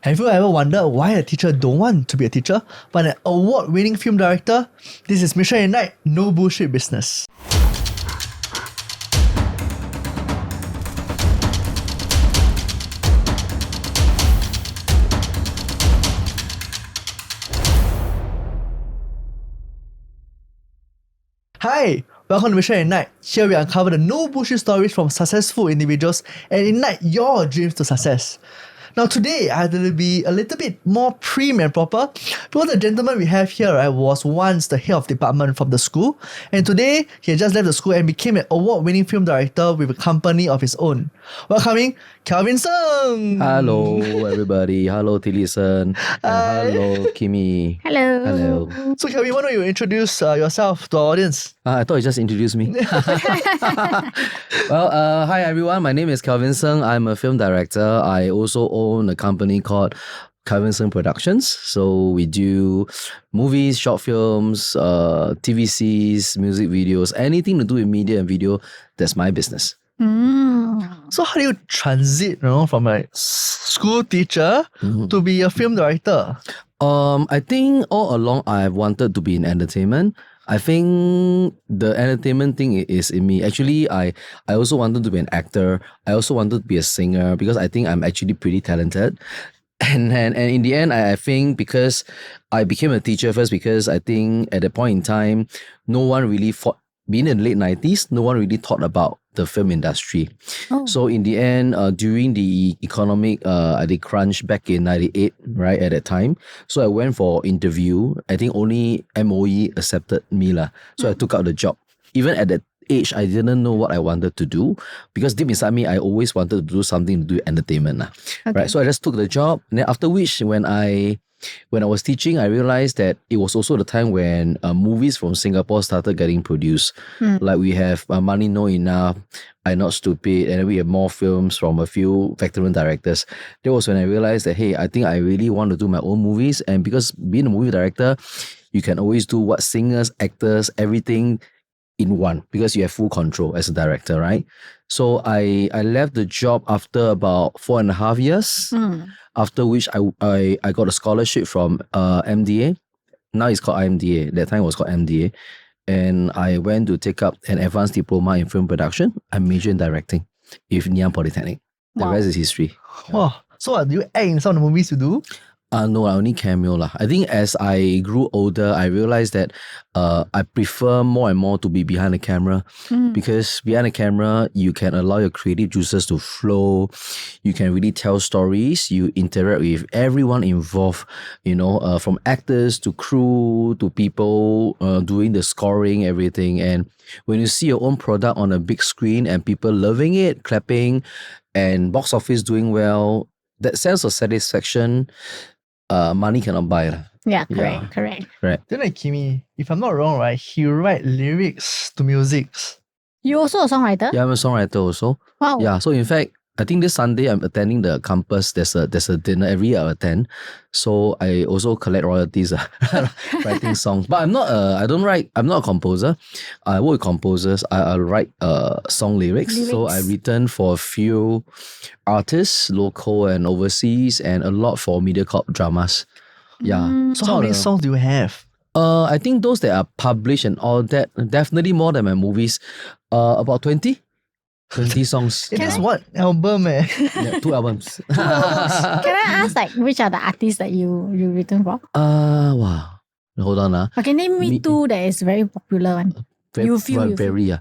Have you ever wondered why a teacher don't want to be a teacher, but an award-winning film director? This is Mission at Night, no bullshit business. Hi, welcome to Mission at Night. Here we uncover the no bullshit stories from successful individuals and ignite your dreams to success. Now today, I had to be a little bit more prim and proper because the gentleman we have here was once the head of department from the school, and today he had just left the school and became an award-winning film director with a company of his own. Welcoming Kelvin Sung! Hello everybody. Hello Tilly-san. Hello Kimi. Hello. Hello. So Kelvin, why don't you introduce yourself to our audience? I thought you just introduced me. Well, hi everyone. My name is Kelvin Sung. I'm a film director. I also own a company called Kelvin Sung Productions. So we do movies, short films, TVCs, music videos, anything to do with media and video. That's my business. So how do you transit from a school teacher to be a film director? I think all along I've wanted to be in entertainment. I think the entertainment thing is in me. Actually, I also wanted to be an actor. I also wanted to be a singer because I think I'm actually pretty talented. And in the end, I think because I became a teacher first because I think at that point in time, no one really thought, being in the late 90s, no one really thought about the film industry. So in the end, during the economic the crunch back in 98, right, at that time, so I went for interview. I think only MOE accepted me. So I took out the job. Even at that age, I didn't know what I wanted to do because deep inside me, I always wanted to do something to do with entertainment. Right? So I just took the job. And then after which, when I was teaching, I realized that it was also the time when movies from Singapore started getting produced. Like we have Money No Enough, I'm Not Stupid, and then we have more films from a few veteran directors. That was when I realized that, hey, I think I really want to do my own movies. And because being a movie director, you can always do what singers, actors, everything in one because you have full control as a director, right? So I left the job after about 4.5 years. After which I got a scholarship from MDA. Now it's called IMDA. That time it was called MDA. And I went to take up an advanced diploma in film production. I majored in directing with Ngee Ann Polytechnic. The rest is history. Wow. So do you act in some of the movies you do? No, I only cameo. I think as I grew older, I realized that I prefer more and more to be behind the camera because behind the camera, you can allow your creative juices to flow. You can really tell stories. You interact with everyone involved, from actors to crew to people doing the scoring, everything. And when you see your own product on a big screen and people loving it, clapping, and box office doing well, that sense of satisfaction, money cannot buy. Yeah, correct. Then like Kimi, if I'm not wrong, right, he write lyrics to musics. You also a songwriter? Yeah, I'm a songwriter also. Wow. Yeah, so in fact, I think this Sunday I'm attending the campus. There's a dinner every year I attend. So I also collect royalties, writing songs. But I'm not a composer. I work with composers. I write song lyrics. So I written for a few artists, local and overseas, and a lot for MediaCorp dramas. Yeah. So how many songs do you have? I think those that are published and all that, definitely more than my movies. About 20 songs. That's one album, eh? Yeah, 2 albums. Can I ask which are the artists that you written for? Wow. Hold on. Okay, name me 2 that is very popular one. You feel. Okay.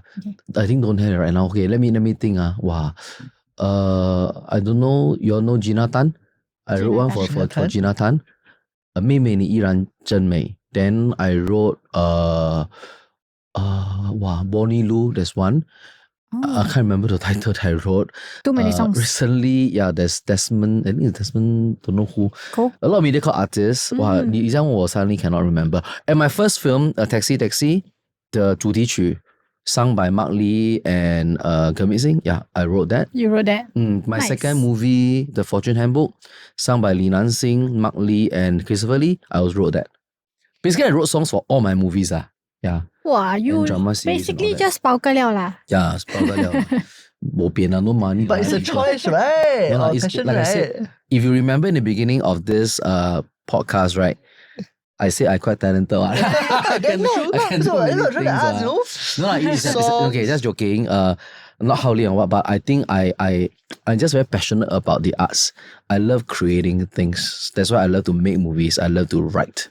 I think don't have it right now. Okay, let me think. Wow. I don't know. You all know Gina Tan? I wrote one for Gina Tan. 妹妹你依然真美. Then I wrote Bonnie Loo, there's one. I can't remember the title that I wrote. Too many songs. Recently, there's Desmond. I think it's Desmond, don't know who. Cool. A lot of MediaCorp artists. Wow, 你这样我 suddenly cannot remember. And my first film, Taxi, the 主题曲, sung by Mark Lee and Gurmit Singh. Yeah, I wrote that. You wrote that? My second movie, The Fortune Handbook, sung by Li Nan Singh, Mark Lee, and Christopher Lee. I also wrote that. Basically, I wrote songs for all my movies. Yeah. Wow, you basically just 包个料啦. Yeah, 包个料. no money. But it's a choice, right? No, Or it's passion, like I right? said, if you remember in the beginning of this podcast, right? I say I quite talented. What? I can do many I'm trying to things. ask, you know? No, it's okay, Songs. just joking. Not howling or what, but I think I'm just very passionate about the arts. I love creating things. That's why I love to make movies. I love to write.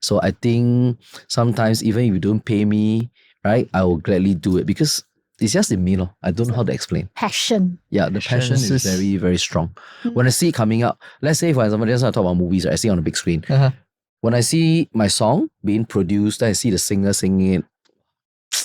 So I think sometimes even if you don't pay me, right, I will gladly do it because it's just in me, I don't know how to explain. Passion. Yeah, the passion is Passion. very, very strong. When I see it coming out, let's say for example, just want to talk about movies, right? I see it on the big screen. Uh-huh. When I see my song being produced, I see the singer singing it.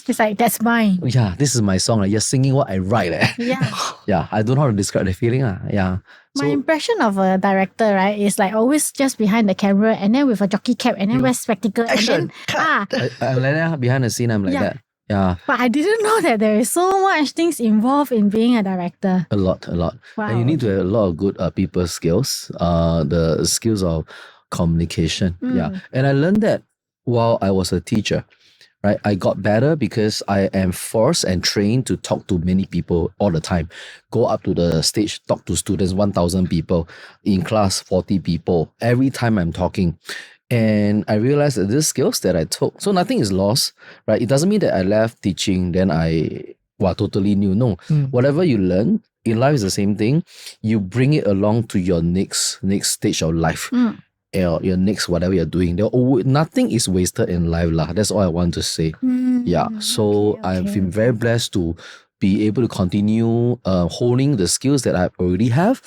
It's like, that's mine. Yeah, this is my song. You're singing what I write. Yeah. Yeah, I don't know how to describe the feeling. Yeah. My impression of a director, right, is like always just behind the camera and then with a jockey cap and then wear spectacle Action. and then I'm like that. Behind the scene, I'm like Yeah. that. Yeah, But I didn't know that there is so much things involved in being a director. a lot. Wow. And you need to have a lot of good people skills. The skills of communication. Yeah, and I learned that while I was a teacher. Right, I got better because I am forced and trained to talk to many people all the time. Go up to the stage, talk to students, 1,000 people, in class, 40 people, every time I'm talking. And I realized that these skills that I took, so nothing is lost, right? It doesn't mean that I left teaching, then I totally new. No, whatever you learn in life is the same thing. You bring it along to your next stage of life. Your next whatever you're doing, nothing is wasted in life lah. That's all I want to say. Yeah, so I've been very blessed to be able to continue honing the skills that I already have,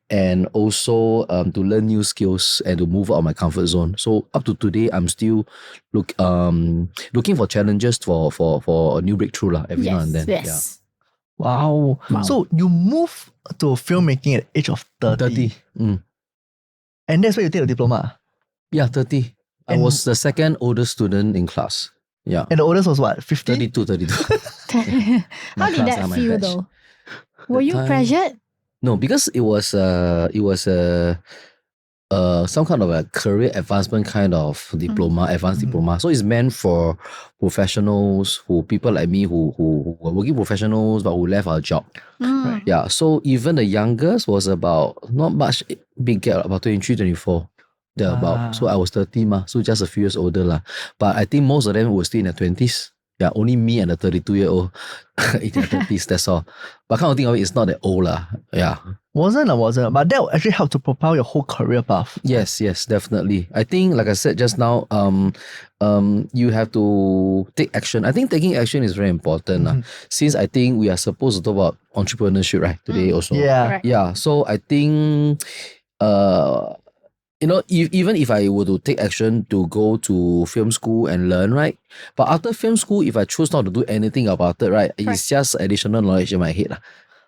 and also to learn new skills and to move out of my comfort zone. So up to today, I'm still looking for challenges for a new breakthrough lah every now and then. Yes. Wow. So you moved to filmmaking at the age of 30. 30. And that's where you take a diploma. Yeah, 30. I And- was the second oldest student in class. Yeah. And the oldest was what? 50? 32. How did class that are my feel batch. though? Were you time- pressured? No, because it was some kind of a career advancement kind of diploma, advanced diploma. So it's meant for professionals people like me who were working professionals but who left our job. Right. Yeah. So even the youngest was about not much big gap, about 23, 24. Thereabout. So I was 30 so just a few years older lah. But I think most of them were still in their 20s. Yeah, only me and the 32-year-old in their 30s, that's all. But kind of think of it, it's not that old lah. Yeah. Wasn't. But that actually helped to propel your whole career path. Yes, definitely. I think, like I said just now, you have to take action. I think taking action is very important. Since I think we are supposed to talk about entrepreneurship, right, today also. Yeah. Correct. Yeah, so I think, even if I were to take action to go to film school and learn, right? But after film school, if I choose not to do anything about it, right, it's just additional knowledge in my head.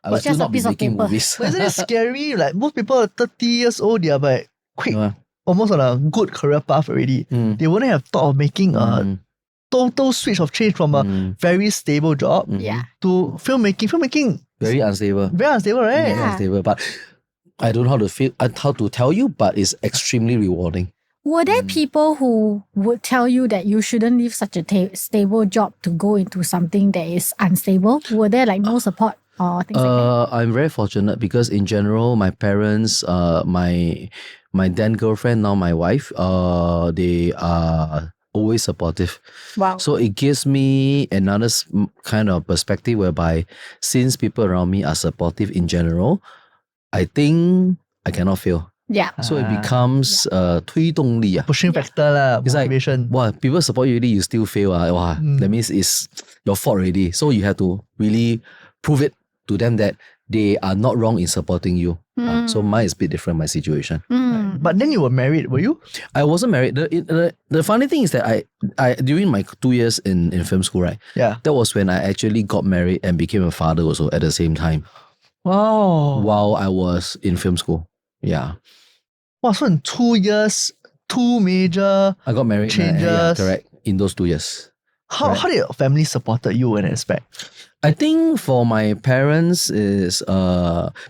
I will It's still just a not be piece of making paper. movies. But isn't it scary? Like most people are 30 years old, they are like quick, Yeah. almost on a good career path already. They wouldn't have thought of making a total switch of change from a very stable job Yeah. to filmmaking. Filmmaking, Very unstable. very unstable, right? Very unstable. But I don't know how to tell you, but it's extremely rewarding. Were there people who would tell you that you shouldn't leave such a stable job to go into something that is unstable? Were there like no support or things like that? I'm very fortunate because in general, my parents, my then girlfriend, now my wife, they are always supportive. Wow. So it gives me another kind of perspective whereby since people around me are supportive in general, I think I cannot fail. Yeah. So it becomes 推动力 Pushing factor lah, It's like, motivation. wow, people support you already, you still fail. That means it's your fault already. So you have to really prove it to them that they are not wrong in supporting you. So mine is a bit different, my situation. But then you were married, were you? I wasn't married. The funny thing is that I during my 2 years in film school, right? Yeah. That was when I actually got married and became a father also at the same time Wow. while I was in film school. Yeah. Wow, so in 2 years, two major I got married. Yeah, changes. correct. In those 2 years. How did your family supported you in that aspect? I think for my parents is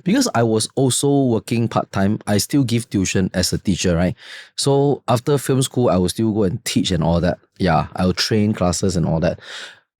because I was also working part-time, I still give tuition as a teacher, right? So after film school, I will still go and teach and all that. Yeah, I will train classes and all that.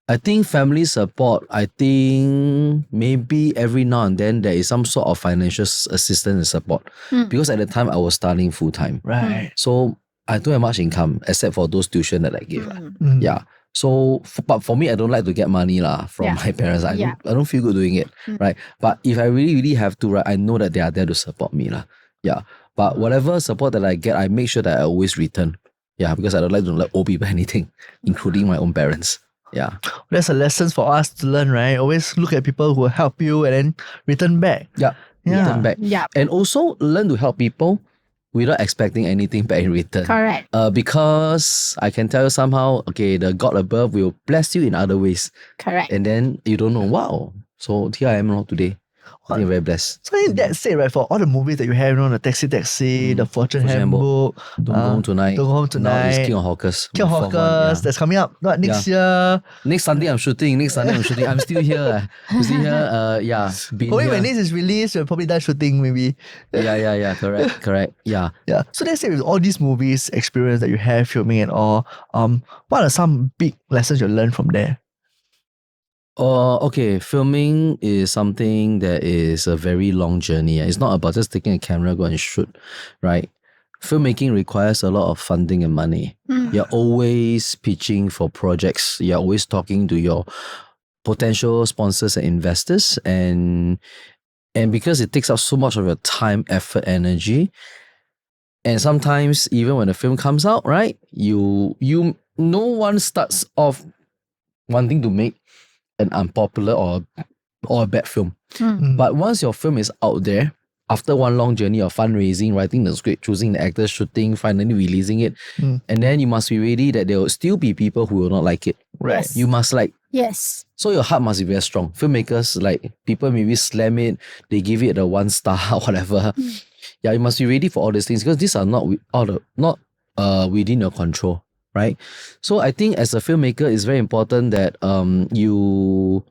I think family support, I think maybe every now and then there is some sort of financial assistance and support. Because at the time I was studying full time. Right. So I don't have much income except for those tuition that I give. Mm. Yeah. So, but for me, I don't like to get money from Yeah. my parents. I Yeah. don't feel good doing it, right? But if I really, really have to, right, I know that they are there to support me, lah. Yeah. But whatever support that I get, I make sure that I always return. Yeah, because I don't like to owe people anything, including my own parents. Yeah. That's a lesson for us to learn, right? Always look at people who help you and then return back. Yeah. Yeah. Return back. Yeah. And also learn to help people without expecting anything back in return. Correct. Because I can tell you somehow, okay, the God above will bless you in other ways. Correct. And then you don't know, wow. So here I am now today. I think I'm very blessed. So in that said, right, for all the movies that you have, the Taxi, the Fortune Handbook, Don't Go Home Tonight. Don't Go Home Now it's Tonight, King of Hawkers. King of Fourth one, Hawkers, yeah. that's coming up. Not next year. Next Sunday I'm shooting. I'm still here. I'm still here. Yeah. Been Probably here. when this is released, you're probably done shooting maybe. Yeah. Correct. Yeah. Yeah. So let's say with all these movies experience that you have filming and all, what are some big lessons you learned from there? Okay, filming is something that is a very long journey. It's not about just taking a camera, go and shoot, right? Filmmaking requires a lot of funding and money. You're always pitching for projects. You're always talking to your potential sponsors and investors, and because it takes up so much of your time, effort, energy, and sometimes even when the film comes out, right, you no one starts off wanting to make an unpopular or a bad film. But once your film is out there, after one long journey of fundraising, writing the script, choosing the actors, shooting, finally releasing it, and then you must be ready that there will still be people who will not like it. Right. Yes. You must Yes. so your heart must be very strong. Filmmakers, people maybe slam it, they give it a 1 star or whatever. Yeah, you must be ready for all these things because these are not within your control. Right? So I think as a filmmaker, it's very important that you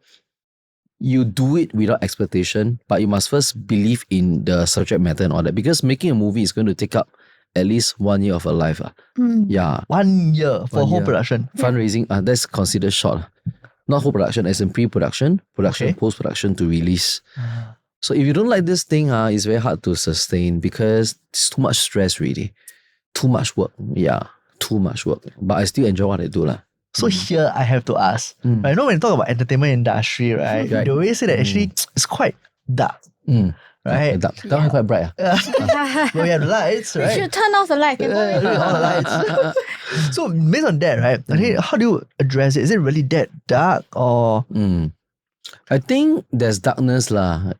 do it without expectation, but you must first believe in the subject matter and all that because making a movie is going to take up at least 1 year of a life. Yeah. 1 year for 1 whole year. production. Fundraising, that's considered short. Not whole production, as in pre-production, production, Okay. post-production to release. So if you don't like this thing, it's very hard to sustain because it's too much stress really. Too much work. Yeah. Too much work. But I still enjoy what I do. So here I have to ask, right? When you talk about entertainment industry, right? Right. They always say that actually it's quite dark, right? That one quite bright. But we have the lights, You right? should turn off the light. All the lights. So based on that, right? Okay, how do you address it? Is it really that dark or? I think there's darkness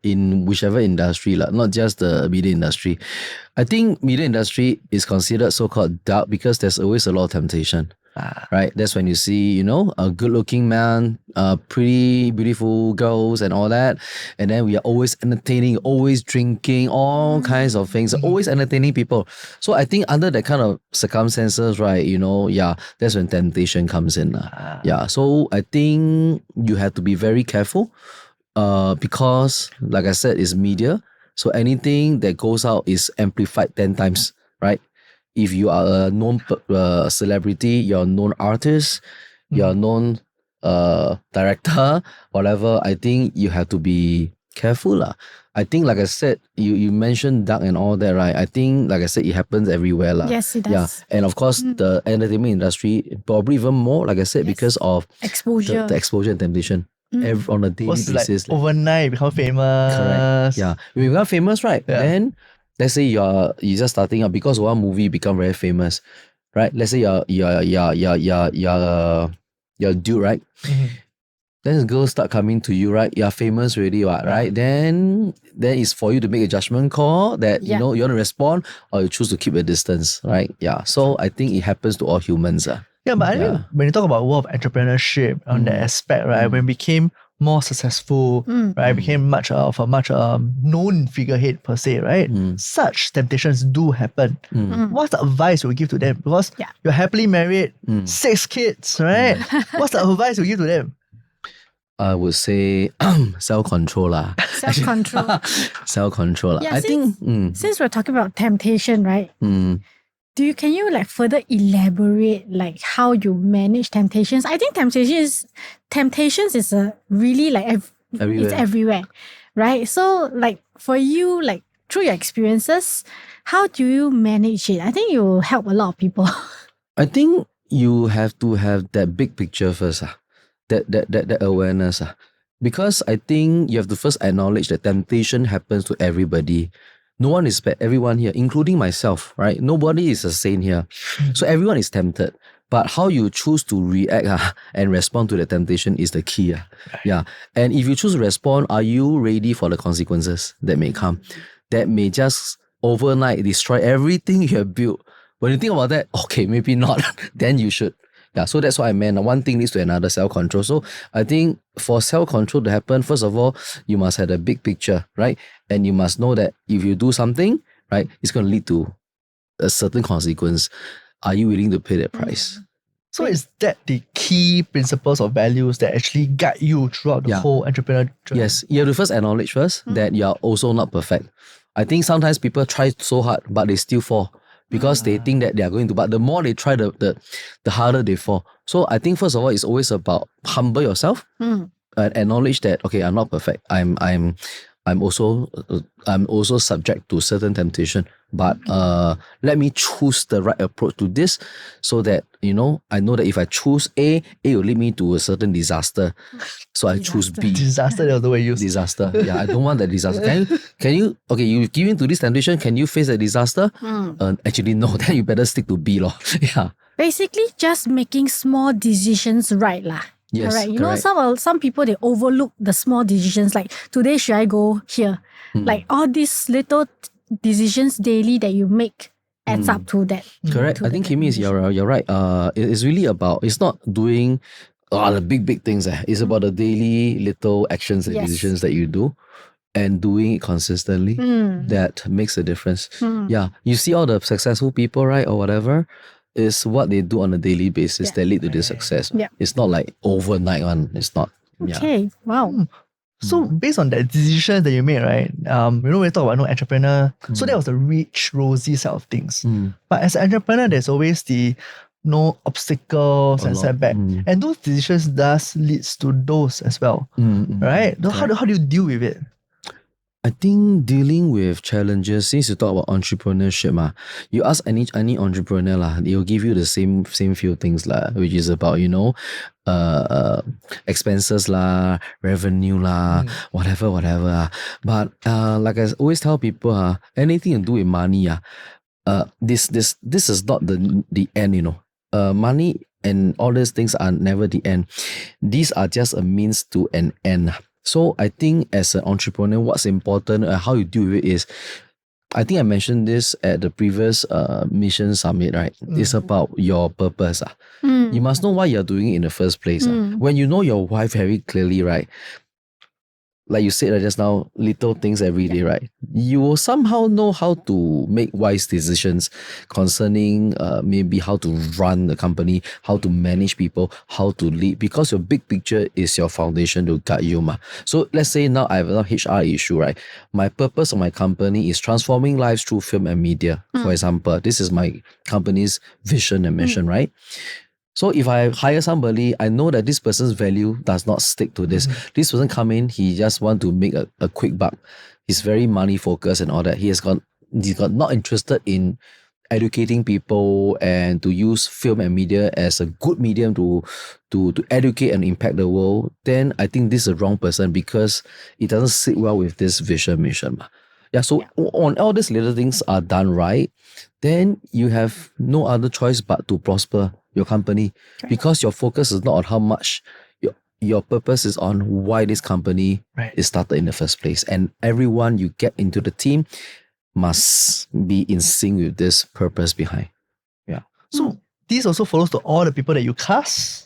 in whichever industry, not just the media industry. I think media industry is considered so-called dark because there's always a lot of temptation. Right? That's when you see, a good-looking man, pretty, beautiful girls and all that. And then we are always entertaining, always drinking, all kinds of things, always entertaining people. So I think under that kind of circumstances, right, that's when temptation comes in. Yeah. So I think you have to be very careful because, like I said, it's media. So anything that goes out is amplified 10 times, right? If you are a known celebrity, you're a known artist, you're a known director, whatever, I think you have to be careful. I think, like I said, you mentioned dark and all that, right? I think, like I said, it happens everywhere. Yes, it does. Yeah. And of course, the entertainment industry, probably even more, like I said, because of Exposure. the exposure and temptation. On a daily Was like basis. overnight you become famous. Correct. Yeah. When you become famous, right? Yeah. Then let's say you're just starting up because one movie you become very famous, right? Let's say you're a dude, right? Then the girls start coming to you, right? You're famous already, right? Then it's for you to make a judgment call that you want to respond or you choose to keep a distance, right? Yeah. So I think it happens to all humans. Yeah, but I mean, when you talk about world of entrepreneurship on that aspect, right? When we became more successful, right? Became much of a known figurehead per se, right? Such temptations do happen. What's the advice you would give to them? Because you're happily married, 6 kids, right? What's the advice you would give to them? I would say self-control. Self-control. Self-control. Yeah, I think... Since we're talking about temptation, right? Can you like further elaborate like how you manage temptations? I think temptations is a really like it's Everywhere. everywhere, right? So like for you, like through your experiences, how do you manage it? I think you will help a lot of people. I think you have to have that big picture first, that awareness. Because I think you have to first acknowledge that temptation happens to everybody. No one is everyone here, including myself, right? Nobody is a saint here. So everyone is tempted. But how you choose to react and respond to the temptation is the key. Yeah. And if you choose to respond, are you ready for the consequences that may come? That may just overnight destroy everything you have built. When you think about that, okay, maybe not. Then you should. Yeah, so that's what I meant. One thing leads to another, self-control. So I think for self-control to happen, first of all, you must have a big picture, right? And you must know that if you do something, right, it's going to lead to a certain consequence. Are you willing to pay that price? So is that the key principles or values that actually guide you throughout the whole entrepreneurial journey? Yes, you have to first acknowledge that you are also not perfect. I think sometimes people try so hard, but they still fall because they think that they are going to. But the more they try, the harder they fall. So I think first of all, it's always about humble yourself and acknowledge that okay, I'm not perfect. I'm also subject to certain temptation, but let me choose the right approach to this, so that I know that if I choose A will lead me to a certain disaster. So I choose B. Disaster, that's the way you use. Disaster. Yeah, I don't want that disaster. Can you? Okay, you give in to this temptation. Can you face the disaster? Actually, no. Then you better stick to B, lor. Yeah. Basically, just making small decisions right lah. Yes, correct. You correct. know, some people they overlook the small decisions. Like today, should I go here? Like all these little decisions daily that you make adds up to that. Correct. I think Kimi you're right. It's really about, it's not doing the big things. It's about the daily little actions and decisions that you do, and doing it consistently. That makes a difference. Yeah. You see all the successful people, right, or whatever, is what they do on a daily basis that lead to their success. Yeah. It's not like overnight one. It's not. Okay. Wow. So based on that decision that you made, right? We talk about entrepreneur. So that was the rich, rosy side of things. But as an entrepreneur, there's always the obstacles and setback. And those decisions does leads to those as well. Right? How do you deal with it? I think dealing with challenges, since you talk about entrepreneurship, you ask any entrepreneur, they'll give you the same few things, which is about, expenses, revenue, whatever. But like I always tell people, anything to do with money, this is not the end, money and all these things are never the end. These are just a means to an end. So I think as an entrepreneur, what's important, how you deal with it is, I think I mentioned this at the previous Mission Summit, right? It's about your purpose. You must know why you're doing it in the first place. When you know your wife very clearly, right? Like you said just now, little things every day, right? You will somehow know how to make wise decisions concerning maybe how to run the company, how to manage people, how to lead, because your big picture is your foundation to guide you. So let's say now I have an HR issue, right? My purpose of my company is transforming lives through film and media. For example, this is my company's vision and mission, right? So if I hire somebody, I know that this person's value does not stick to this. This person come in, he just want to make a quick buck. He's very money focused and all that. He's got not interested in educating people and to use film and media as a good medium to educate and impact the world. Then I think this is the wrong person, because it doesn't sit well with this vision mission. Yeah, so on all these little things are done right, then you have no other choice but to prosper your company, because your focus is not on how much, your purpose is on why this company is started in the first place. And everyone you get into the team must be in sync with this purpose behind. Yeah. So this also follows to all the people that you cast?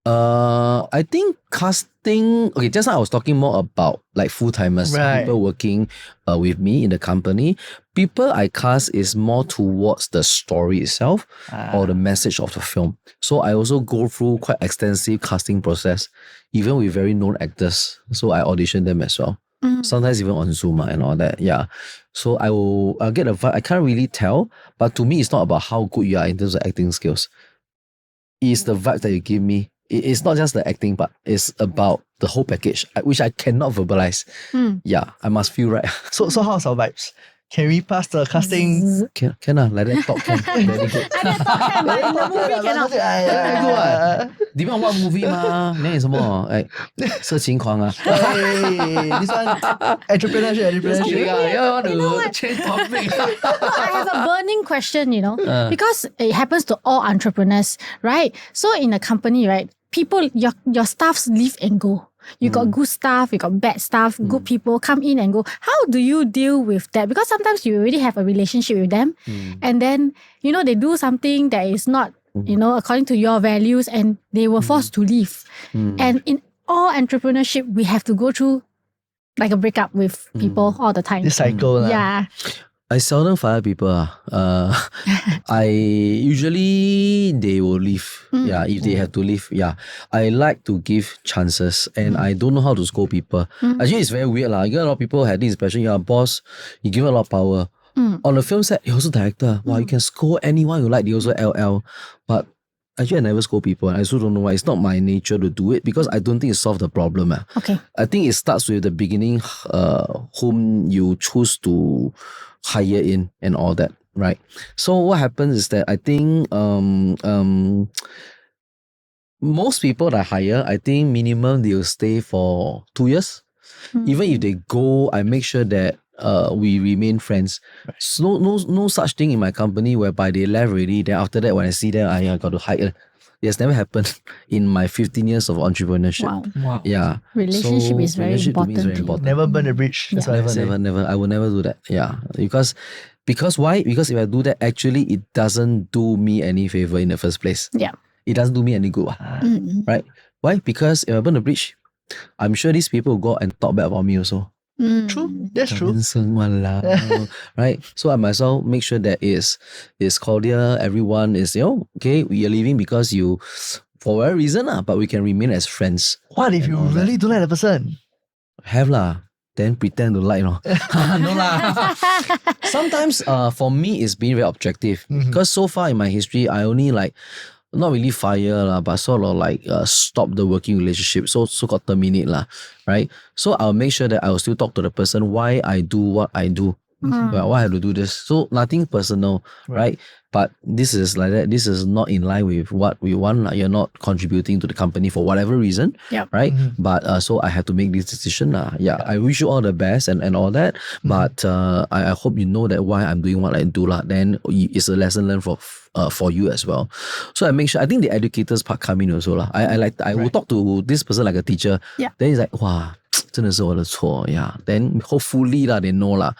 I think casting, okay, just now I was talking more about like full-timers, people working with me in the company. People I cast is more towards the story itself or the message of the film. So I also go through quite extensive casting process, even with very known actors. So I audition them as well. Sometimes even on Zoom and all that. Yeah. So I'll get a vibe. I can't really tell, but to me, it's not about how good you are in terms of acting skills. It's the vibe that you give me. It's not just the acting, but it's about the whole package, which I cannot verbalize. Yeah, I must feel right. So how's our vibes? Can we pass the casting? Can like that talk can. Very good. But in the movie cannot. Depend on what movie 嘛？那是什么？哎，色情狂啊！ Hey, this one entrepreneurship. You want to change topic? I have a burning question, because it happens to all entrepreneurs, right? So in a company, right, people, your staffs leave and go. You got good staff, you got bad staff, good people come in and go. How do you deal with that? Because sometimes you already have a relationship with them, and then, they do something that is not, according to your values, and they were forced to leave. And in all entrepreneurship, we have to go through like a breakup with people all the time. This cycle. Yeah. I seldom fire people. I usually they will leave. Yeah, if they have to leave. Yeah, I like to give chances, and I don't know how to scold people. Actually, it's very weird lah. You get a lot of people had this impression. You're a boss. You give a lot of power. On the film set, you're also director. Wow, you can scold anyone you like. They also LL, but. Actually, I never scold people. I also don't know why. It's not my nature to do it because I don't think it solves the problem. Okay. I think it starts with the beginning, whom you choose to hire in and all that, right? So what happens is that I think most people that I hire, I think minimum they'll stay for 2 years. Even if they go, I make sure that we remain friends. So no such thing in my company whereby they left already. Then after that, when I see them, I got to hire. It has never happened in my 15 years of entrepreneurship. Wow. Yeah. Relationship is very relationship to me is important. very important. Never burn the bridge. That's what I say. Never. I will never do that. Yeah. Because why? Because if I do that, actually it doesn't do me any favor in the first place. Yeah. It doesn't do me any good. Right? Why? Because if I burn the bridge, I'm sure these people will go and talk bad about me also. True. That's true. Right? So I might as well make sure that it's cordial. Everyone is, okay, we are leaving because you, for whatever reason, but we can remain as friends. What if you really don't like the person? Have lah. Then pretend to like, no lah. Sometimes, for me, it's been very objective. Because so far in my history, I only not really fire but sort of stop the working relationship. So called terminate right? So I'll make sure that I will still talk to the person why I do what I do. Why I have to do this. So nothing personal, right? But this is like that. This is not in line with what we want. You're not contributing to the company for whatever reason, right? But so I have to make this decision. Yeah, I wish you all the best and all that. But I hope you know that why I'm doing what I do. Then it's a lesson learned for you as well. So I make sure, I think the educators part come in also. I will talk to this person like a teacher. Yeah. Then it's like, wow. 真的是我的错, yeah. Then hopefully they know.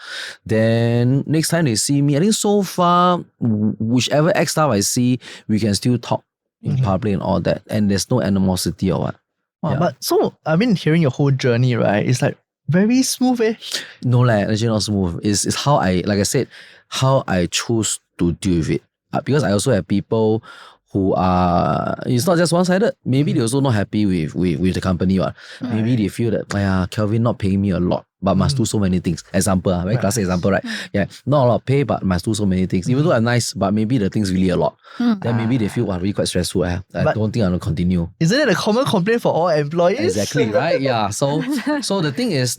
Then next time they see me, I think so far, whichever ex-staff I see, we can still talk in public and all that. And there's no animosity or what. Wow, but so, I mean, hearing your whole journey, right? It's like very smooth, eh? No, actually not smooth. It's how like I said, how I choose to deal with it. Because I also have people who are, it's not just one-sided. Maybe they're also not happy with the company. Maybe they feel that, Kelvin not paying me a lot, but must do so many things. Example, very classic example, right? Yeah, not a lot of pay, but must do so many things. Even though I'm nice, but maybe the thing's really a lot. Then maybe they feel, really quite stressful. I don't think I'm going to continue. Isn't it a common complaint for all employees? Exactly, right? Yeah. So the thing is,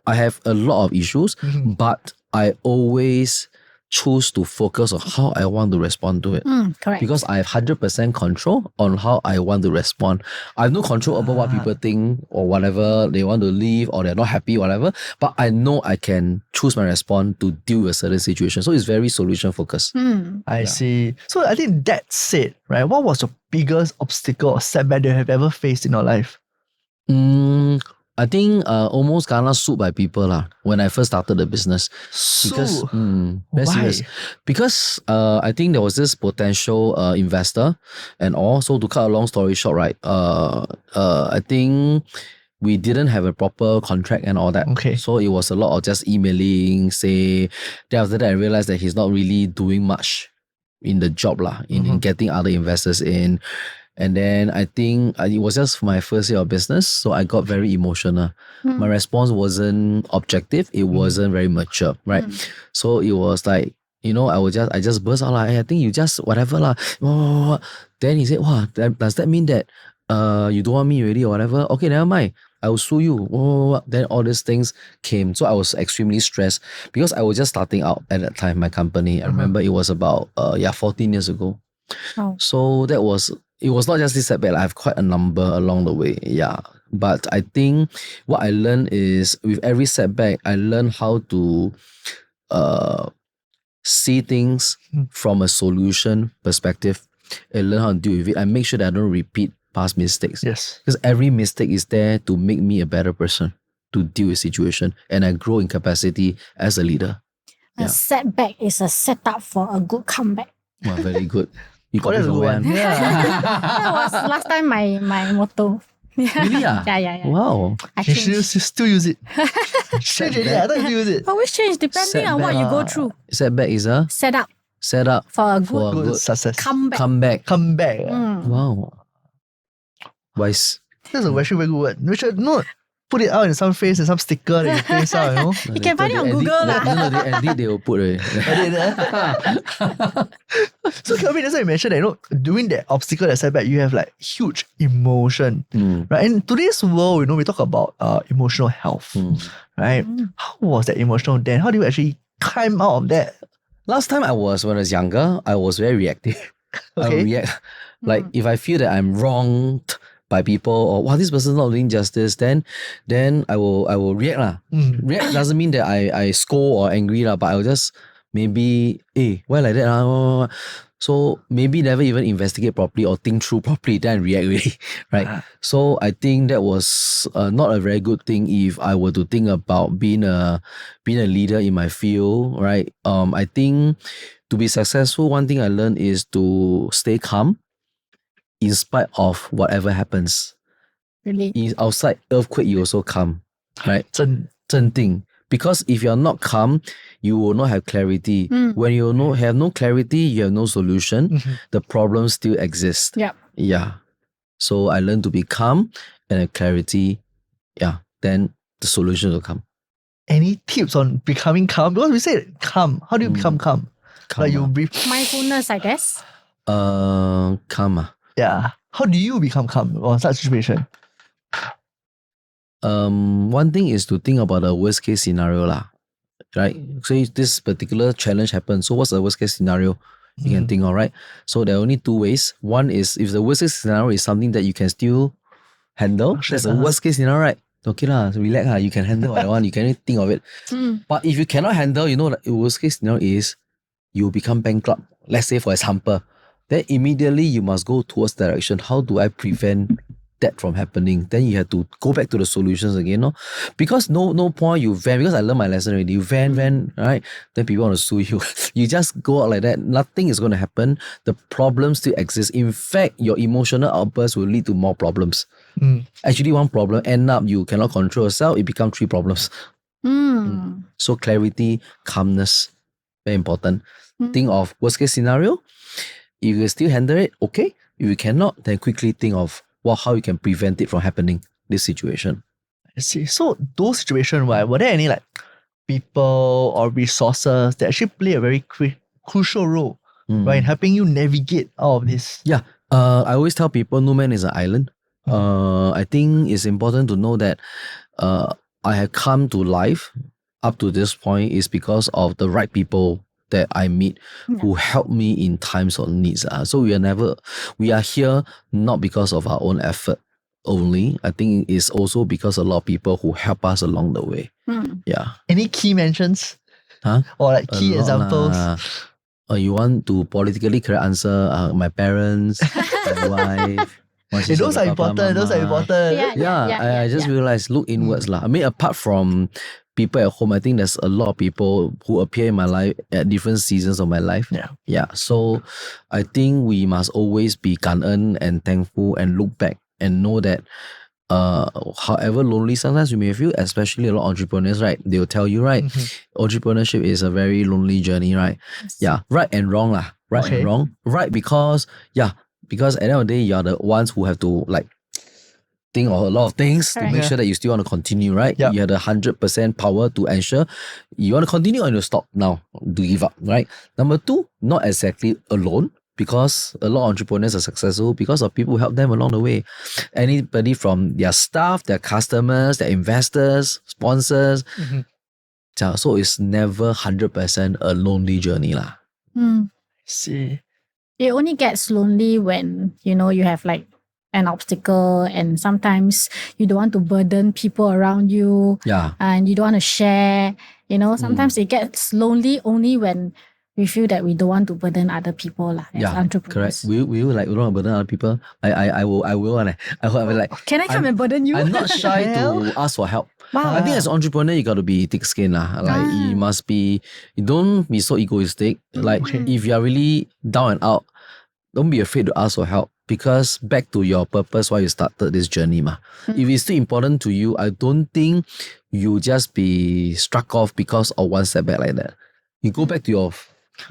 I have a lot of issues, but I always choose to focus on how I want to respond to it. Correct. Because I have 100% control on how I want to respond. I have no control over what people think or whatever, they want to leave or they're not happy, whatever. But I know I can choose my response to deal with a certain situation. So it's very solution focused. I see. So I think that said, right, what was your biggest obstacle or setback that you have ever faced in your life? I think almost kena sued by people when I first started the business. Because very serious. Because I think there was this potential investor and all. So to cut a long story short, right? I think we didn't have a proper contract and all that. Okay. So it was a lot of just emailing, say. Then after that, I realized that he's not really doing much in the job in getting other investors in. And then I think it was just my first year of business, so I got very emotional. My response wasn't objective, it wasn't very mature, right? So it was like, I just burst out like, hey, I think you just whatever lah. Then he said, wow, does that mean that you don't want me already or whatever? Okay, never mind. I will sue you. Then all these things came. So I was extremely stressed because I was just starting out at that time, my company. I remember it was about 14 years ago. Oh. So it was not just this setback. I have quite a number along the way. Yeah. But I think what I learned is with every setback, I learned how to see things from a solution perspective and learn how to deal with it. I make sure that I don't repeat past mistakes. Yes. Because every mistake is there to make me a better person, to deal with situation, and I grow in capacity as a leader. A setback is a setup for a good comeback. Wow, very good. You got That's it a good from one. when? Yeah. That was last time my motto. Really? Yeah. Wow. I You changed. should still use it. Change it. I thought you use it. Always change depending on what you go through. Setback is a Setup setup for a for good a Good success. comeback. comeback. Come back. Wow. Wise. That's a actually very good word. We should put it out in some phrase and some sticker that you paste out, You can find it on Google lah. No, they edit, they will put it. So Kelvin, that's why you mentioned that, during that obstacle, that setback, you have like huge emotion, right? In today's world, we talk about emotional health, right? How was that emotional then? How do you actually climb out of that? Last time when I was younger, I was very reactive. I Okay. would react. Like if I feel that I'm wronged by people or wow, this person's not doing justice, then I will react lah. React doesn't mean that I scold or angry lah, but I'll just maybe, why like that lah? So maybe never even investigate properly or think through properly, then I react really, right? So I think that was not a very good thing if I were to think about being a leader in my field, right? I think to be successful, one thing I learned is to stay calm in spite of whatever happens. Really? Outside earthquake, you also calm, right? 镇定. Because if you're not calm, you will not have clarity. When you have no clarity, you have no solution. The problem still exists. Yep. Yeah. So I learned to be calm and have clarity. Yeah. Then the solution will come. Any tips on becoming calm? Because we said calm. How do you become calm? Like you breathe. Mindfulness, I guess. Calm. Yeah. How do you become calm on such situation? One thing is to think about the worst case scenario lah, right? So if this particular challenge happens, so what's the worst case scenario you can think of, right? So there are only two ways. One is if the worst case scenario is something that you can still handle, that's the worst case scenario, right? Okay lah, relax lah, you can handle what I want, you can think of it. But if you cannot handle, the worst case scenario is you become bankrupt. Let's say for example, then immediately you must go towards direction. How do I prevent that from happening? Then you have to go back to the solutions again, no? Because no point you vent, because I learned my lesson already. You vent, right? Then people want to sue you. You just go out like that. Nothing is going to happen. The problem still exists. In fact, your emotional outburst will lead to more problems. Actually, one problem, end up you cannot control yourself. It becomes 3 problems. So clarity, calmness, very important. Think of worst case scenario. If you can still handle it, okay. If you cannot, then quickly think of how you can prevent it from happening, this situation. I see. So those situations, right, were there any like people or resources that actually play a very crucial role, right, in helping you navigate all of this? Yeah. I always tell people no man is an island. I think it's important to know that I have come to life up to this point is because of the right people that I meet who help me in times of needs. So we are here not because of our own effort only. I think it's also because a lot of people who help us along the way. Yeah. Any key mentions? Huh? Or like key A lot examples? lah. You want to politically correct answer? My parents, my wife. Those are important. Those are important. I just realized, look inwards lah. I mean, apart from people at home, I think there's a lot of people who appear in my life at different seasons of my life. Yeah. So I think we must always be感恩 and thankful and look back and know that however lonely sometimes you may feel, especially a lot of entrepreneurs, right? They'll tell you, right? Entrepreneurship is a very lonely journey, right? Yeah. Right and wrong lah. Right and wrong. Right because, Because at the end of the day, you're the ones who have to like think of a lot of things to Correct. make sure that you still want to continue, right? Yup. You have the 100% power to ensure you want to continue or you stop now, to give up, right? Number two, not exactly alone, because a lot of entrepreneurs are successful because of people who help them along the way. Anybody from their staff, their customers, their investors, sponsors. So it's never 100% a lonely journey lah. Mm. See. It only gets lonely when, you have like an obstacle, and sometimes you don't want to burden people around you, Yeah. and you don't want to share. Sometimes it gets lonely only when we feel that we don't want to burden other people lah, as Yeah, entrepreneurs. correct. We will like, we don't want to burden other people. I will like, Can I come and burden you? I'm not shy Hell? to ask for help. Wow. I think as an entrepreneur, you got to be thick skin lah. Like you don't be so egoistic. Like if you are really down and out, don't be afraid to ask for help, because back to your purpose why you started this journey ma. If it's still important to you, I don't think you just be struck off because of one setback like that. You go back to your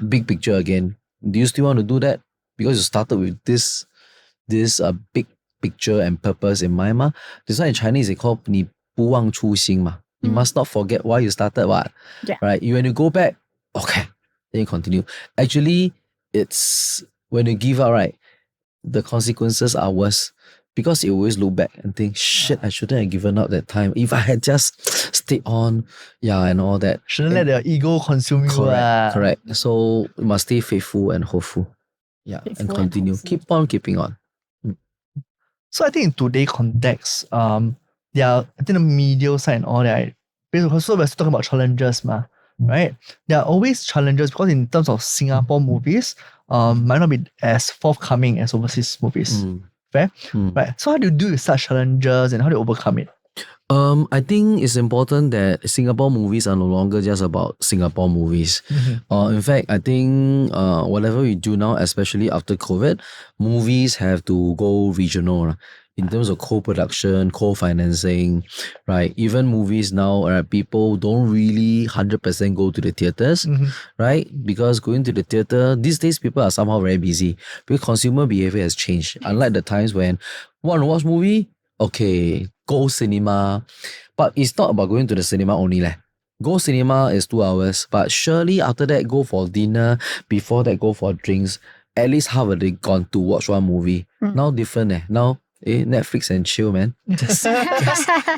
big picture again. Do you still want to do that? Because you started with this big picture and purpose in mind ma. This one in Chinese they call 你不忘初心 ma. You must not forget why you started what. Yeah. Right? When you go back, okay, then you continue. Actually, it's when you give up, right, the consequences are worse, because you always look back and think, shit, I shouldn't have given up that time. If I had just stayed on, and all that. Shouldn't let the ego consume you. Correct. So you must stay faithful and hopeful. Yeah, Faithful and and continue. hopeful. Keep on keeping on. So I think in today's context, there are, I think the media side and all that, right? Because so we're still talking about challenges, right? There are always challenges because in terms of Singapore movies, might not be as forthcoming as overseas movies. Fair? Right. So how do you deal with such challenges and how do you overcome it? I think it's important that Singapore movies are no longer just about Singapore movies. In fact, I think whatever we do now, especially after COVID, movies have to go regional in terms of co-production, co-financing, right? Even movies now, people don't really 100% go to the theaters, right? Because going to the theater, these days people are somehow very busy because consumer behavior has changed. Unlike the times when want to watch movie, okay, go cinema. But it's not about going to the cinema only leh. Go cinema is 2 hours, but surely after that go for dinner, before that go for drinks. At least half a day gone to watch one movie. Now different Now Netflix and chill, man. Just press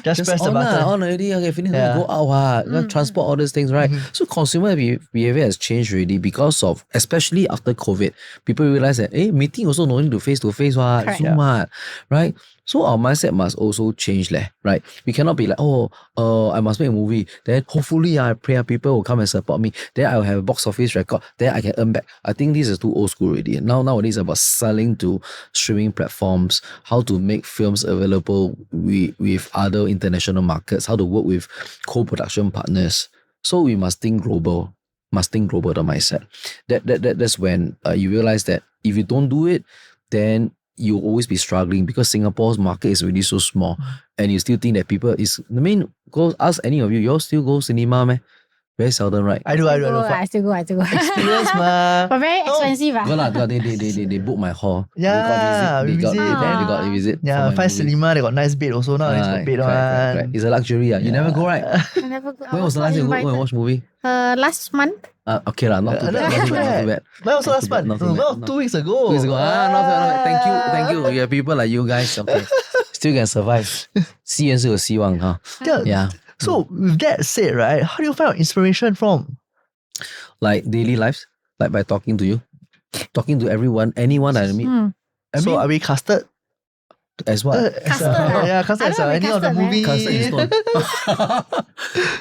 the on button. on already. Okay, finish. Go out. Transport, all these things, right? So consumer behavior has changed already because of, especially after COVID, people realize that meeting also no need to face, Correct. Zoom right? So our mindset must also change right? We cannot be like, I must make a movie. Then hopefully I pray people will come and support me. Then I'll have a box office record. Then I can earn back. I think this is too old school already. Nowadays it's about selling to streaming platforms, how to make films available with other international markets, how to work with co-production partners. So we must think global. The mindset. That's when you realize that if you don't do it, then you'll always be struggling because Singapore's market is really so small and you still think that people is, go ask any of you, you all still go cinema meh? Very seldom, right? I do. I still go. Experience ma. But very expensive. Go lah, they book my hall. Yeah, they got we visit. Yeah, for my five movie. cinema, they got nice bed also. Now it's got bed Correct. one. It's a luxury. You never go, right? I never go. When was the last time you go and watch movie? Last month. Okay lah, not too bad. When was the last one? Not too bad. 2 weeks ago. 2 weeks ago. Not bad. Thank you. You have people like you guys. Okay, still can survive. 西元是有希望哈。Yeah. So with that said, right, how do you find your inspiration from? Like daily lives, like by talking to you, talking to anyone I meet. So are we casted? As what? Casted. Casted I as don't know, any of the casted, man. movie. Casted in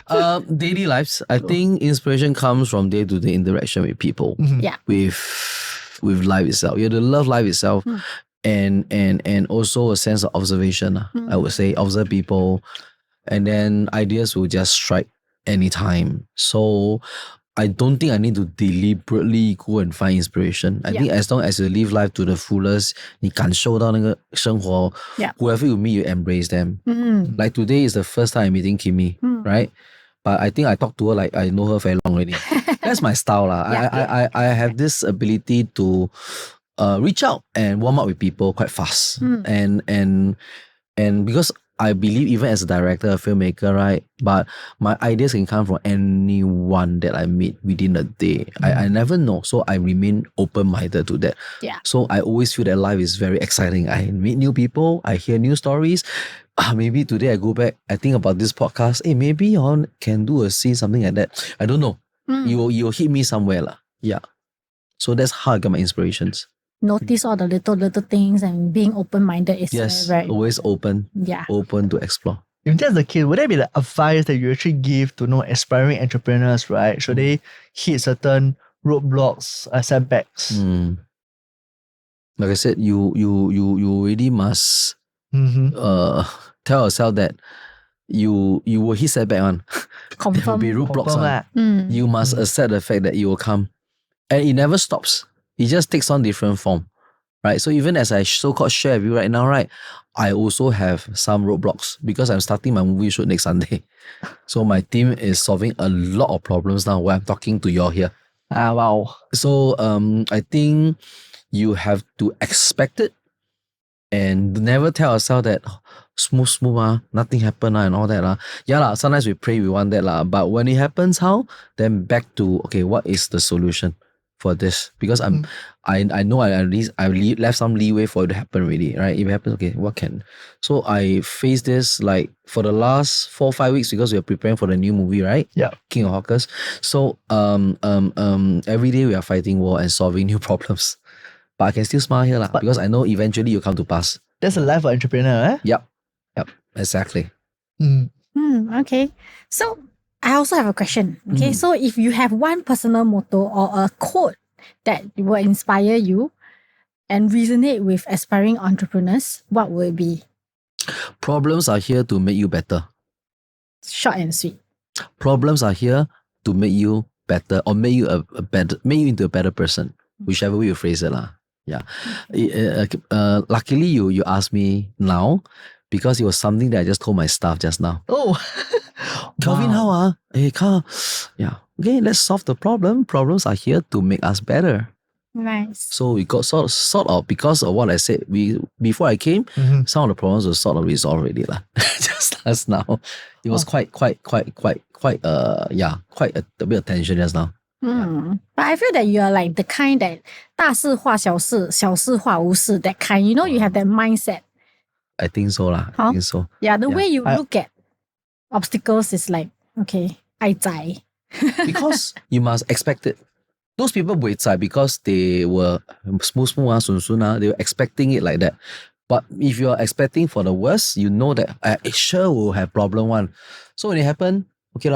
stone. Daily lives. I think inspiration comes from day-to-day interaction with people. Yeah. With life itself. You have to love life itself. And also a sense of observation. I would say observe people, and then ideas will just strike anytime. So I don't think I need to deliberately go and find inspiration. I think as long as you live life to the fullest, 你感受到那个生活, whoever you meet, you embrace them. Like today is the first time I'm meeting Kimmy, right? But I think I talk to her like I know her very long already. That's my style. I have this ability to reach out and warm up with people quite fast. And because I believe even as a director, a filmmaker, right? But my ideas can come from anyone that I meet within a day. I never know. So I remain open-minded to that. Yeah. So I always feel that life is very exciting. I meet new people. I hear new stories. Maybe today I go back, I think about this podcast. Hey, maybe I can do a scene, something like that. I don't know. You'll hit me somewhere. Yeah. So that's how I get my inspirations. Notice all the little things and being open-minded is Yes, very always open. Yeah. Open to explore. If that's the case, would there be the advice that you actually give to aspiring entrepreneurs, right? Should they hit certain roadblocks, setbacks? Like I said, you really must tell yourself that you will hit setback on. There will confirm. be roadblocks on. Mm. You must accept the fact that it will come. And it never stops. It just takes on different form. Right? So even as I so-called share with you right now, right, I also have some roadblocks because I'm starting my movie shoot next Sunday. So my team is solving a lot of problems now while I'm talking to you all here. Wow. So I think you have to expect it and never tell yourself that smooth, nothing happen and all that. Yeah, sometimes we pray we want that, but when it happens, how? Then back to, okay, what is the solution for this? Because I know I left some leeway for it to happen already, right? If it happens, okay, what can? So I faced this like for the last 4-5 weeks because we are preparing for the new movie, right? Yeah. King of Hawkers. So every day we are fighting war and solving new problems. But I can still smile here because I know eventually you'll come to pass. That's the life of entrepreneur, eh? Yep, exactly. Okay. So I also have a question. Okay. So if you have one personal motto or a quote that will inspire you and resonate with aspiring entrepreneurs, what will it be? Problems are here to make you better. Short and sweet. Problems are here to make you better or make you make you into a better person, whichever way you phrase it. Yeah. Luckily you asked me now because it was something that I just told my staff just now. Oh. Kelvin, how Hey, Carl. Yeah. Okay, let's solve the problem. Problems are here to make us better. Nice. So we got sort of because of what I said. Before I came, some of the problems were sort of resolved already just as now. It was quite a bit of tension just now. But I feel that you are like the kind that 大事化小事，小事化无事, that kind. You know, you have that mindset. I think so I think so. Yeah, the way you look at obstacles is like, okay, 爱在. Because you must expect it. Those people wait because they were smooth, they were expecting it like that. But if you are expecting for the worst, you know that it sure will have problem one. So when it happened, okay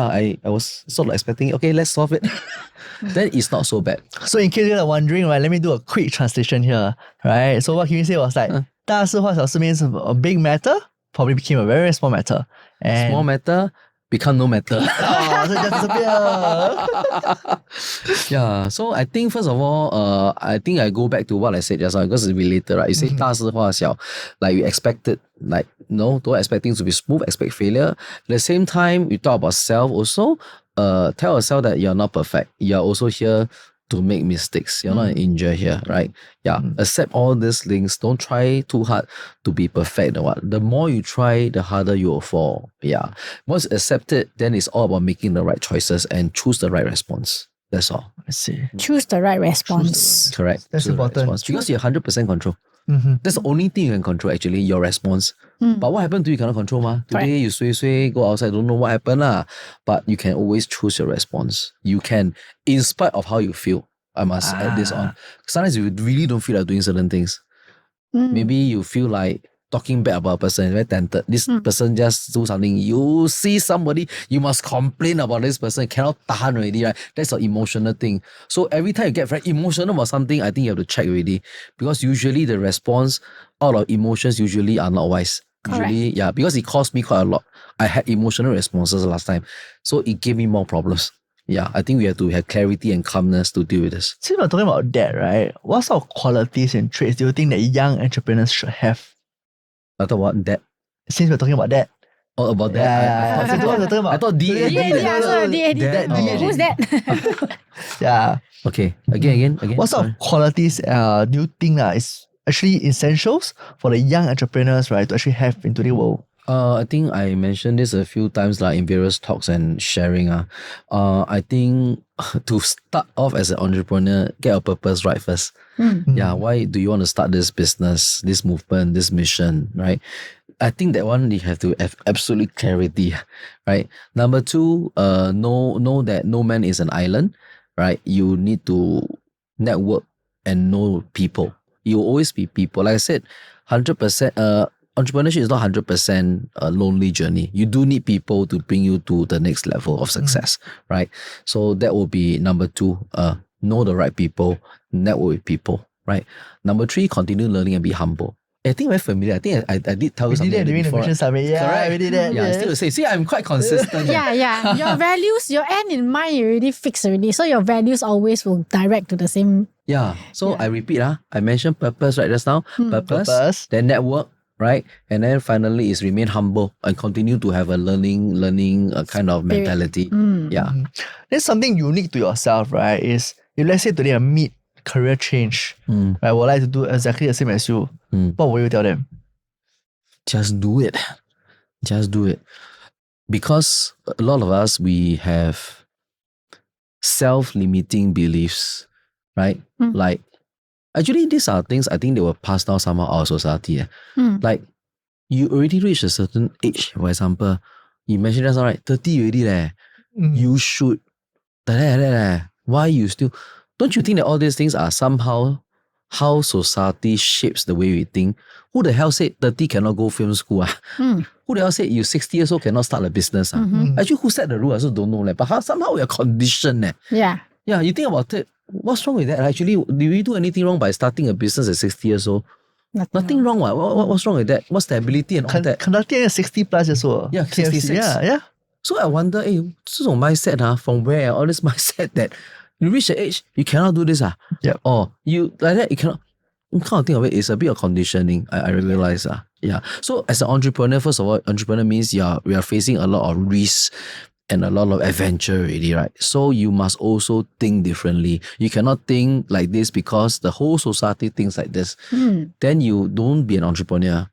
I was sort of expecting, okay, let's solve it. Then it's not so bad. So in case you're wondering, right, let me do a quick translation here, right? So what Kimi said was like, 大事化小事 means a big matter probably became a very small matter. And small matter become no matter. so it just disappear. Yeah, so I think first of all, I think I go back to what I said just now because it's related, right? You say 大事化小, like you expected, like no, don't expect things to be smooth, expect failure. At the same time, you talk about self also. Tell yourself that you're not perfect. You're also here to make mistakes. You're not an angel here, right? Yeah, accept all these things. Don't try too hard to be perfect. The more you try, the harder you will fall. Yeah. Once you accept it, then it's all about making the right choices and choose the right response. That's all. I see. Choose the right response. Correct. That's Choose the right important. response. Because you have 100% control. That's the only thing you can control actually, your response. But what happened to you cannot control ma. Today you sway, go outside, don't know what happened But you can always choose your response. You can, in spite of how you feel. I must add this on. Sometimes you really don't feel like doing certain things. Maybe you feel like talking bad about a person, very tempted. This person just do something. You see somebody, you must complain about this person. Cannot tahan already, right? That's an emotional thing. So every time you get very emotional about something, I think you have to check already. Because usually the response out of emotions usually are not wise. Usually, yeah, because it cost me quite a lot. I had emotional responses last time. So it gave me more problems. Yeah, I think we have to have clarity and calmness to deal with this. Since we're talking about that, right? What sort of qualities and traits do you think that young entrepreneurs should have? After what? That? Since we're talking about that. Oh, about that. Yeah. So what you're talking about? I thought DAD. DAD, answer DAD. That- oh. Who's that? Yeah. Okay, again. What sort Sorry. of qualities do you think is actually essentials for the young entrepreneurs, right, to actually have in today's world? I think I mentioned this a few times in various talks and sharing. I think to start off as an entrepreneur, get a purpose right first. Yeah, why do you want to start this business, this movement, this mission, right? I think that one you have to have absolute clarity, right? Number two, know that no man is an island, right? You need to network and know people. You will always be people. Like I said, 100%. Entrepreneurship is not 100% a lonely journey. You do need people to bring you to the next level of success, right? So that will be number two. Know the right people, network with people, right? Number three, continue learning and be humble. I think very familiar. I think I did tell you We something did that during the before. Mission Summit. Yeah, Correct. we did that. Yeah, I yes. still will say. See, I'm quite consistent. Yeah. Your values, your end in mind, you already fixed already. So your values always will direct to the same. Yeah. So I repeat, I mentioned purpose right just now. Purpose, Purpose. then network, right? And then finally is remain humble and continue to have a learning kind of mentality. Yeah. There's something unique to yourself, right? Is if let's say today I meet career change, right, I would like to do exactly the same as you. What will you tell them? Just do it. Just do it. Because a lot of us, we have self-limiting beliefs, right? Like, actually, these are things I think they were passed down somehow our society. Like, you already reach a certain age, for example, you mentioned that's all right, 30 already you should, why you still, don't you think that all these things are somehow how society shapes the way we think? Who the hell said 30 cannot go film school? Who the hell said you 60 years old cannot start a business? Actually, who set the rule? I also don't know. But somehow we are conditioned. Yeah. Yeah, you think about it. What's wrong with that? Actually, did we do anything wrong by starting a business at 60 years old? Nothing wrong. What's wrong with that? What's stability and all that? Conducting 60 plus years old. Yeah, 66. Yeah. So I wonder, this is mindset, from where all this mindset that you reach the age, you cannot do this. Yep. Or you like that, you cannot. You can't think of it. It's a bit of conditioning. I realize. Yeah. So as an entrepreneur, first of all, entrepreneur means we are facing a lot of risks and a lot of adventure already, right? So you must also think differently. You cannot think like this because the whole society thinks like this. Then you don't be an entrepreneur.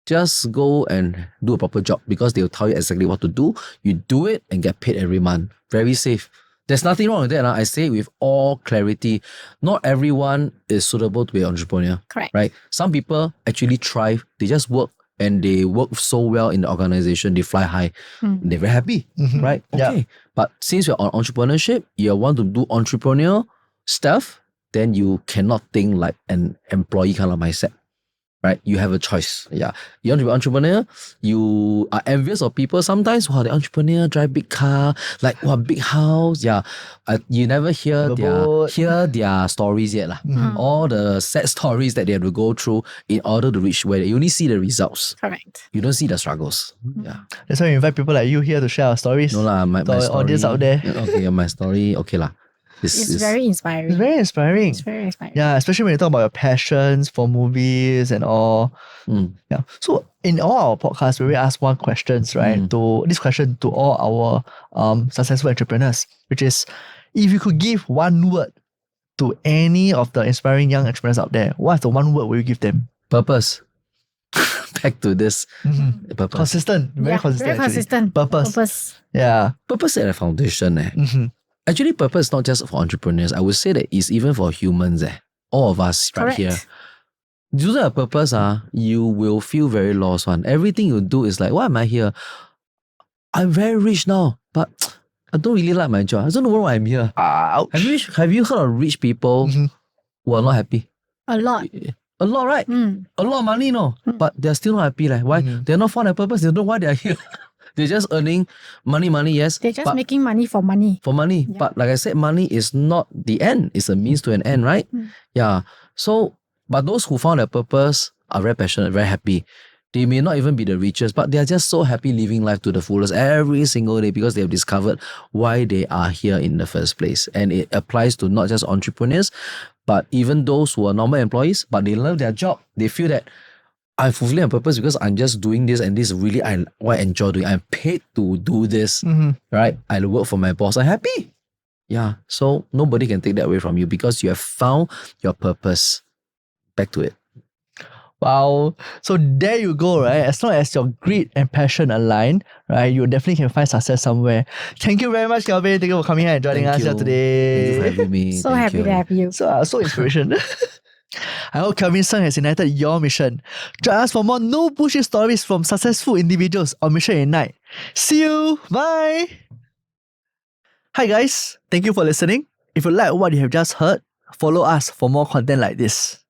Just go and do a proper job because they'll tell you exactly what to do. You do it and get paid every month. Very safe. There's nothing wrong with that. I say it with all clarity. Not everyone is suitable to be an entrepreneur. Correct. Right? Some people actually thrive. They just work and they work so well in the organization. They fly high. They're very happy. Right? Okay. Yeah. But since you're on entrepreneurship, you want to do entrepreneurial stuff, then you cannot think like an employee kind of mindset. Right? You have a choice. Yeah. You want to be an entrepreneur, you are envious of people sometimes. Wow, the entrepreneur drive big car, like wow, big house. Yeah. You never hear their stories yet. All the sad stories that they have to go through in order to reach where you only see the results. Correct. You don't see the struggles. Yeah. That's why we invite people like you here to share our stories. No lah, my the story. audience out there. Okay, my story. Okay lah. It's very inspiring. It's very inspiring. It's very inspiring. Yeah, especially when you talk about your passions for movies and all. Yeah. So in all our podcasts, we ask one question, right? This question to all our successful entrepreneurs, which is, if you could give one word to any of the inspiring young entrepreneurs out there, what's the one word will you give them? Purpose. Back to this. Purpose. Consistent. Very consistent. Very actually. consistent. Purpose. Yeah. Purpose at a foundation. Actually, purpose is not just for entrepreneurs. I would say that it's even for humans. All of us right Correct. here. You don't have purpose, you will feel very lost. Everything you do is like, why am I here? I'm very rich now, but I don't really like my job. I don't know why I'm here. Ouch. Have you heard of rich people who are not happy? A lot. A lot, right? A lot of money, no? But they're still not happy. Why? They're not found a purpose. They don't know why they're here. They're just earning money, yes. They're just making money for money. For money. Yeah. But like I said, money is not the end. It's a means to an end, right? Yeah. So, but those who found their purpose are very passionate, very happy. They may not even be the richest, but they are just so happy living life to the fullest every single day because they have discovered why they are here in the first place. And it applies to not just entrepreneurs, but even those who are normal employees, but they love their job. They feel that I'm fulfilling my purpose because I'm just doing this and this is really what I enjoy doing. I'm paid to do this, right? I work for my boss. I'm happy. Yeah. So nobody can take that away from you because you have found your purpose. Back to it. Wow. So there you go, right? As long as your greed and passion align, right, you definitely can find success somewhere. Thank you very much, Kelvin. Thank you for coming here and joining us here today. Thank you for having me. So Thank happy you. to have you. So inspirational. I hope Kelvin's song has ignited your mission. Join us for more no bullshit stories from successful individuals on Mission Ignite. See you. Bye. Hi guys. Thank you for listening. If you like what you have just heard, follow us for more content like this.